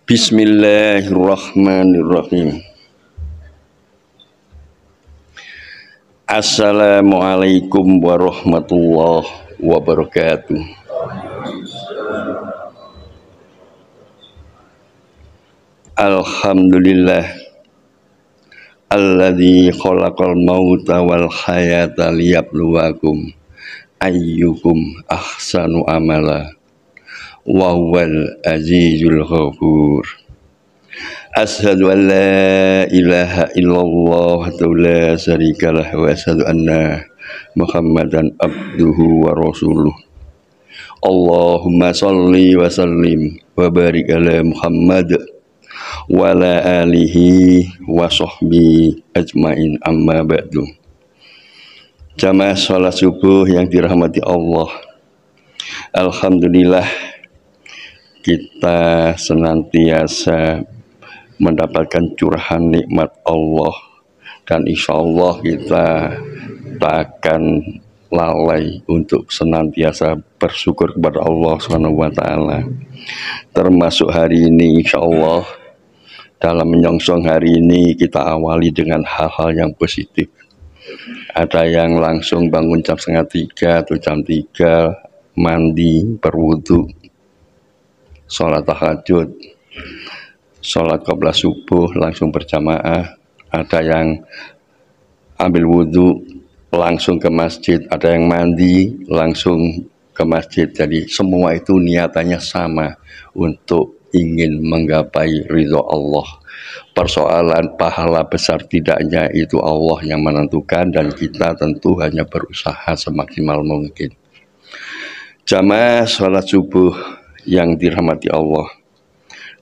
Bismillahirrahmanirrahim. Assalamualaikum warahmatullahi wabarakatuh. Alhamdulillah alladzi khalaqal mauta wal hayata liyabluwakum ayyukum ahsanu amala wa huwal azizul ghafur. Asyhadu an la ilaha illallah wa la syarikalah wa asyhadu anna Muhammadan abduhu wa rasuluh. Allahumma shalli wa sallim wa barik ala Muhammad wa ala alihi wa sahbihi ajmain, amma ba'du. Jamaah salat subuh yang dirahmati Allah, alhamdulillah kita senantiasa mendapatkan curahan nikmat Allah, dan insya Allah kita tak akan lalai untuk senantiasa bersyukur kepada Allah Subhanahu wa Ta'ala. Termasuk hari ini, insya Allah dalam menyongsong hari ini kita awali dengan hal-hal yang positif. Ada yang langsung bangun jam 2:30 atau jam 3, mandi, berwudu, sholat tahajud, sholat qabla subuh langsung berjamaah. Ada yang ambil wudhu langsung ke masjid, ada yang mandi langsung ke masjid. Jadi semua itu niatannya sama, untuk ingin menggapai ridho Allah. Persoalan pahala besar tidaknya itu Allah yang menentukan, dan kita tentu hanya berusaha semaksimal mungkin. Jamaah sholat subuh yang dirahmati Allah,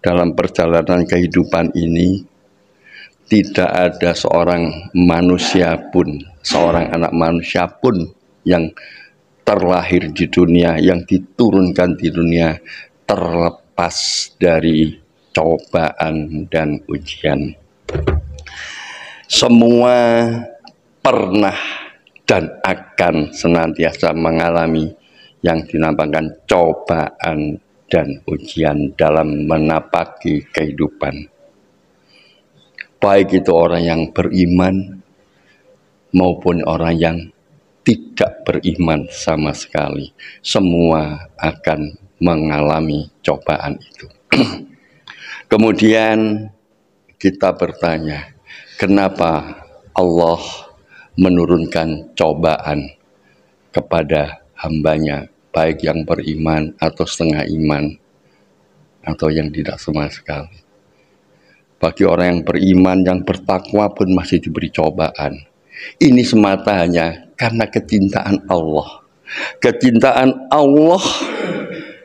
dalam perjalanan kehidupan ini tidak ada seorang manusia pun, seorang anak manusia pun yang terlahir di dunia, yang diturunkan di dunia terlepas dari cobaan dan ujian. Semua pernah dan akan senantiasa mengalami yang dinamakan cobaan dan ujian dalam menapaki kehidupan. Baik itu orang yang beriman maupun orang yang tidak beriman sama sekali, semua akan mengalami cobaan itu. Kemudian kita bertanya, kenapa Allah menurunkan cobaan kepada hambanya, baik yang beriman atau setengah iman, atau yang tidak sama sekali. Bagi orang yang beriman, yang bertakwa pun masih diberi cobaan. Ini semata hanya karena kecintaan Allah. Kecintaan Allah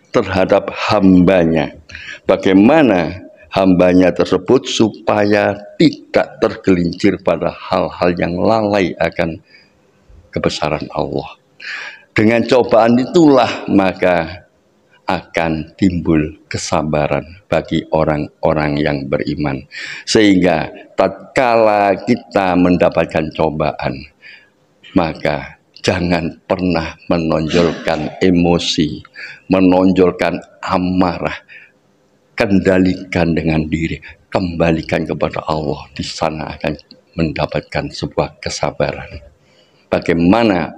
terhadap hambanya. Bagaimana hambanya tersebut supaya tidak tergelincir pada hal-hal yang lalai akan kebesaran Allah. Dengan cobaan itulah maka akan timbul kesabaran bagi orang-orang yang beriman. Sehingga tatkala kita mendapatkan cobaan, maka jangan pernah menonjolkan emosi, menonjolkan amarah. Kendalikan dengan diri, kembalikan kepada Allah. Di sana akan mendapatkan sebuah kesabaran. Bagaimana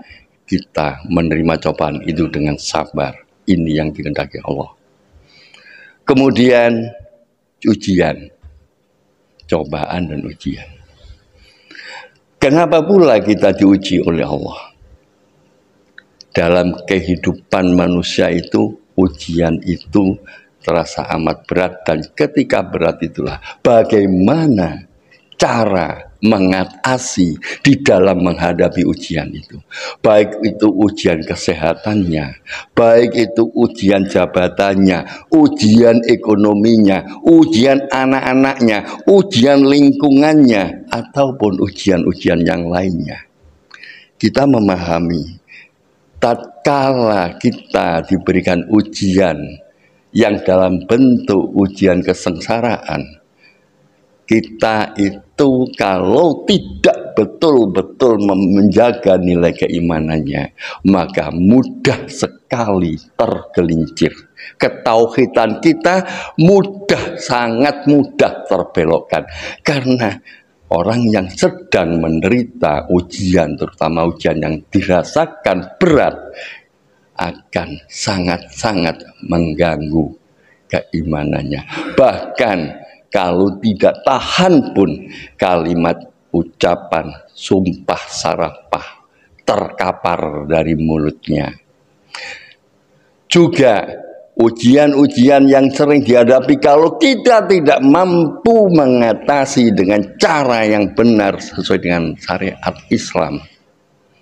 kita menerima cobaan itu dengan sabar, ini yang dikehendaki Allah. Kemudian ujian, cobaan dan ujian. Kenapa pula kita diuji oleh Allah? Dalam kehidupan manusia itu, ujian itu terasa amat berat, dan ketika berat itulah bagaimana cara mengatasi di dalam menghadapi ujian itu. Baik itu ujian kesehatannya, baik itu ujian jabatannya, ujian ekonominya, ujian anak-anaknya, ujian lingkungannya, ataupun ujian-ujian yang lainnya. Kita memahami, tatkala kita diberikan ujian yang dalam bentuk ujian kesengsaraan, kita itu kalau tidak betul-betul menjaga nilai keimanannya, maka mudah sekali tergelincir, Ketauhidan kita mudah, sangat mudah terbelokkan. Karena orang yang sedang menderita ujian, terutama ujian yang dirasakan berat, akan sangat-sangat mengganggu keimanannya. Bahkan kalau tidak tahan pun, kalimat ucapan sumpah sarapah terkapar dari mulutnya. Juga ujian-ujian yang sering dihadapi kalau kita tidak mampu mengatasi dengan cara yang benar sesuai dengan syariat Islam,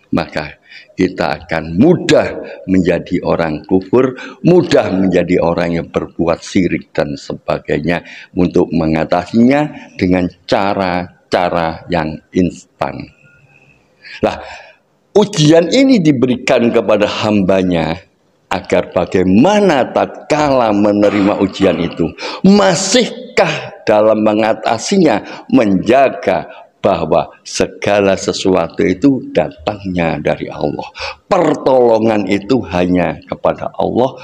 maka kita akan mudah menjadi orang kufur, mudah menjadi orang yang berbuat syirik dan sebagainya, untuk mengatasinya dengan cara-cara yang instan. Nah, ujian ini diberikan kepada hambanya agar bagaimana tatkala menerima ujian itu, masihkah dalam mengatasinya menjaga bahwa segala sesuatu itu datangnya dari Allah. Pertolongan itu hanya kepada Allah.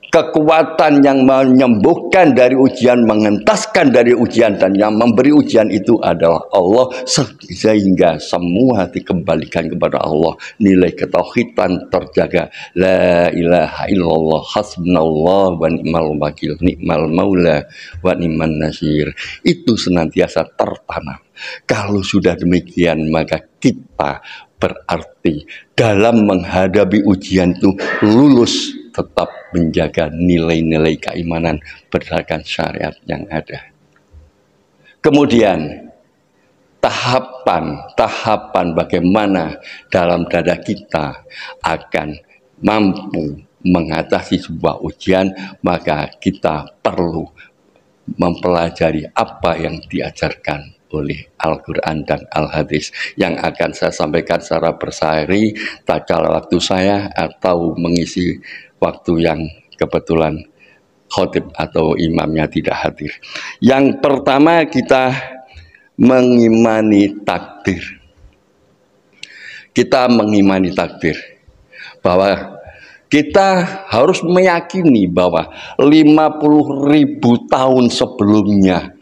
Kekuatan yang menyembuhkan dari ujian, mengentaskan dari ujian, dan yang memberi ujian itu adalah Allah, sehingga semua dikembalikan kepada Allah. Nilai ketauhidan terjaga. La ilaha illallah hasbunallah wa ni'mal wakil, ni'mal maula wa ni'man nasir. Itu senantiasa tertanam. Kalau sudah demikian, maka kita berarti dalam menghadapi ujian itu lulus, tetap menjaga nilai-nilai keimanan berdasarkan syariat yang ada. Kemudian tahapan bagaimana dalam dada kita akan mampu mengatasi sebuah ujian, maka kita perlu mempelajari apa yang diajarkan oleh Al-Quran dan Al-Hadis, yang akan saya sampaikan secara bersari tak kala waktu saya atau mengisi waktu yang kebetulan khotib atau imamnya tidak hadir. Yang pertama, kita mengimani takdir. Kita mengimani takdir bahwa kita harus meyakini bahwa 50.000 tahun sebelumnya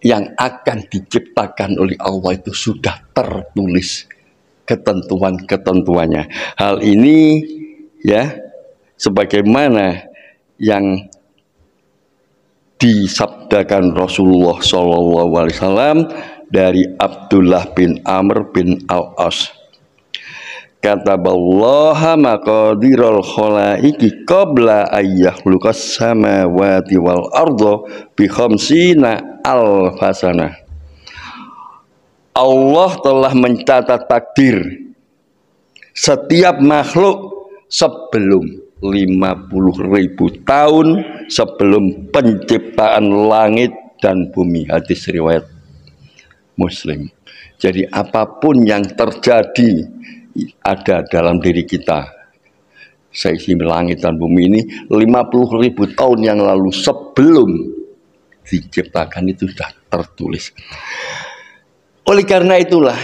yang akan diciptakan oleh Allah itu sudah tertulis ketentuan-ketentuannya. Hal ini ya sebagaimana yang disabdakan Rasulullah SAW dari Abdullah bin Amr bin Al-As. Kataballaha maqadiral khalaiki qabla ayyahluqas samawati wal arda bi khamsina alfasana. Allah telah mencatat takdir setiap makhluk sebelum 50.000 tahun sebelum penciptaan langit dan bumi. Hadis riwayat Muslim. Jadi apapun yang terjadi ada dalam diri kita, seisi langit dan bumi ini 50.000 tahun yang lalu sebelum diciptakan itu sudah tertulis. Oleh karena itulah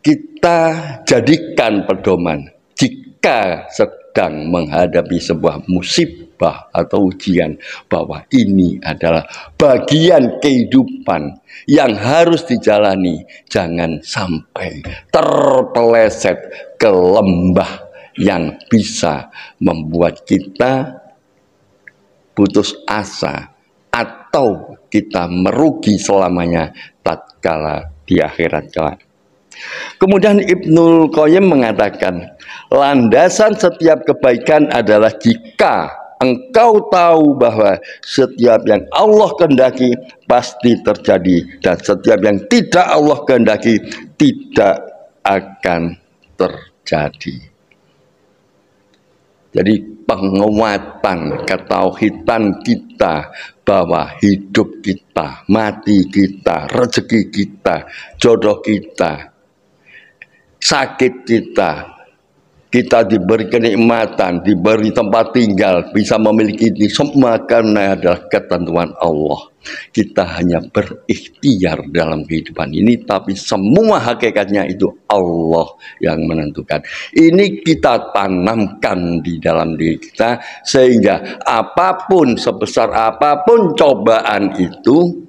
kita jadikan pedoman jika sedang menghadapi sebuah musibah atau ujian, bahwa ini adalah bagian kehidupan yang harus dijalani. Jangan sampai terpeleset ke lembah yang bisa membuat kita putus asa atau kita merugi selamanya tatkala di akhirat kelak. Kemudian Ibnul Qayyim mengatakan, landasan setiap kebaikan adalah jika engkau tahu bahwa setiap yang Allah kehendaki pasti terjadi, dan setiap yang tidak Allah kehendaki tidak akan terjadi. Jadi penguatan ketauhidan kita bahwa hidup kita, mati kita, rezeki kita, jodoh kita, sakit kita, kita diberi kenikmatan, diberi tempat tinggal, bisa memiliki ini semua karena adalah ketentuan Allah. Kita hanya berikhtiar dalam kehidupan ini, tapi semua hakikatnya itu Allah yang menentukan. Ini kita tanamkan di dalam diri kita, sehingga apapun, sebesar apapun cobaan itu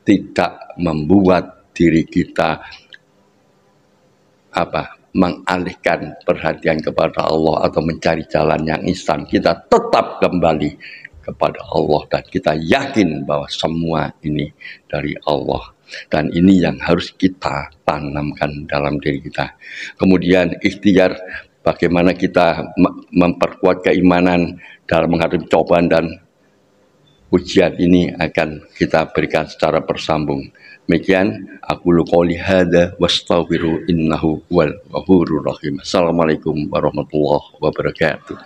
tidak membuat diri kita mengalihkan perhatian kepada Allah atau mencari jalan yang instan. Kita tetap kembali kepada Allah dan kita yakin bahwa semua ini dari Allah, dan ini yang harus kita tanamkan dalam diri kita. Kemudian ikhtiar, bagaimana kita memperkuat keimanan dalam menghadapi cobaan dan ujian ini akan kita berikan secara bersambung. Demikian aku qouli hadza wastaghfiru innahu wal ghafurur rahim. Assalamualaikum warahmatullahi wabarakatuh.